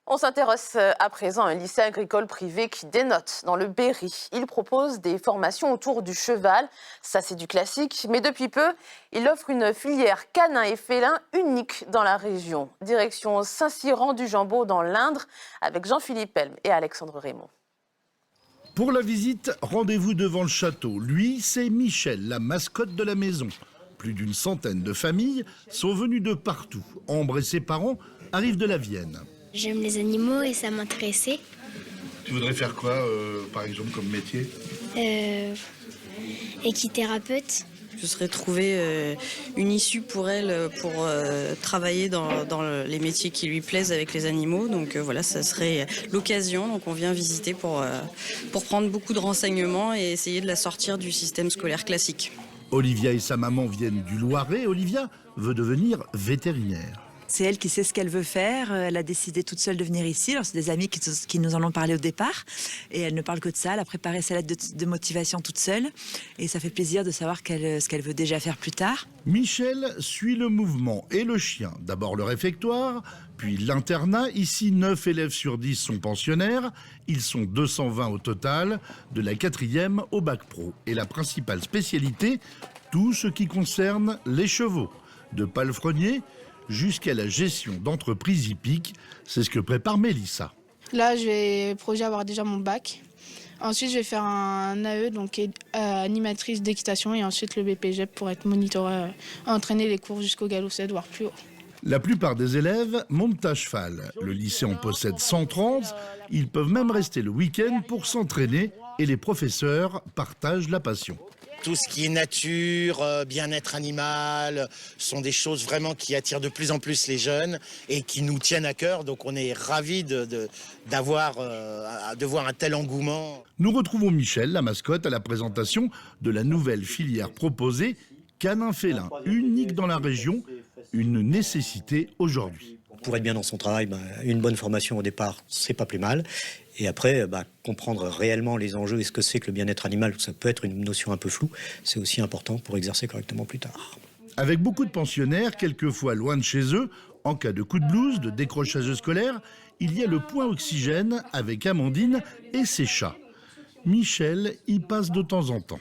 On s'intéresse à présent à un lycée agricole privé qui dénote dans le Berry. Il propose des formations autour du cheval, ça c'est du classique, mais depuis peu, il offre une filière canin et félin unique dans la région. Direction Saint-Cyran-du-Jambeau dans l'Indre avec Jean-Philippe Helm et Alexandre Raymond. Pour la visite, rendez-vous devant le château. Lui, c'est Michel, la mascotte de la maison. Plus d'une centaine de familles sont venues de partout. Ambre et ses parents arrivent de la Vienne. J'aime les animaux et ça m'intéressait. Tu voudrais faire quoi, par exemple, comme métier? Équithérapeute. Je serais trouvé une issue pour elle pour travailler dans les métiers qui lui plaisent avec les animaux. Donc voilà, ça serait l'occasion. Donc on vient visiter pour prendre beaucoup de renseignements et essayer de la sortir du système scolaire classique. Olivia et sa maman viennent du Loiret. Olivia veut devenir vétérinaire. C'est elle qui sait ce qu'elle veut faire. Elle a décidé toute seule de venir ici. Alors, c'est des amis qui nous en ont parlé au départ. Et elle ne parle que de ça. Elle a préparé sa lettre de motivation toute seule. Et ça fait plaisir de savoir ce qu'elle veut déjà faire plus tard. Michel suit le mouvement et le chien. D'abord le réfectoire, puis l'internat. Ici, 9 élèves sur 10 sont pensionnaires. Ils sont 220 au total, de la 4e au bac pro. Et la principale spécialité, tout ce qui concerne les chevaux. De palefrenier jusqu'à la gestion d'entreprises hippiques, c'est ce que prépare Mélissa. Là, je vais projet avoir déjà mon bac. Ensuite, je vais faire un AE, donc animatrice d'équitation, et ensuite le BPGEP pour être moniteur, entraîner les cours jusqu'au galop 7, voire plus haut. La plupart des élèves montent à cheval. Le lycée en possède 130. Ils peuvent même rester le week-end pour s'entraîner et les professeurs partagent la passion. Tout ce qui est nature, bien-être animal, sont des choses vraiment qui attirent de plus en plus les jeunes et qui nous tiennent à cœur. Donc on est ravis de voir un tel engouement. Nous retrouvons Michel, la mascotte, à la présentation de la nouvelle filière proposée, canin-félin, unique dans la région, une nécessité aujourd'hui. Pour être bien dans son travail, une bonne formation au départ, c'est pas plus mal. Et après, comprendre réellement les enjeux et ce que c'est que le bien-être animal, ça peut être une notion un peu floue, c'est aussi important pour exercer correctement plus tard. Avec beaucoup de pensionnaires, quelquefois loin de chez eux, en cas de coup de blues, de décrochage scolaire, il y a le point oxygène avec Amandine et ses chats. Michel y passe de temps en temps.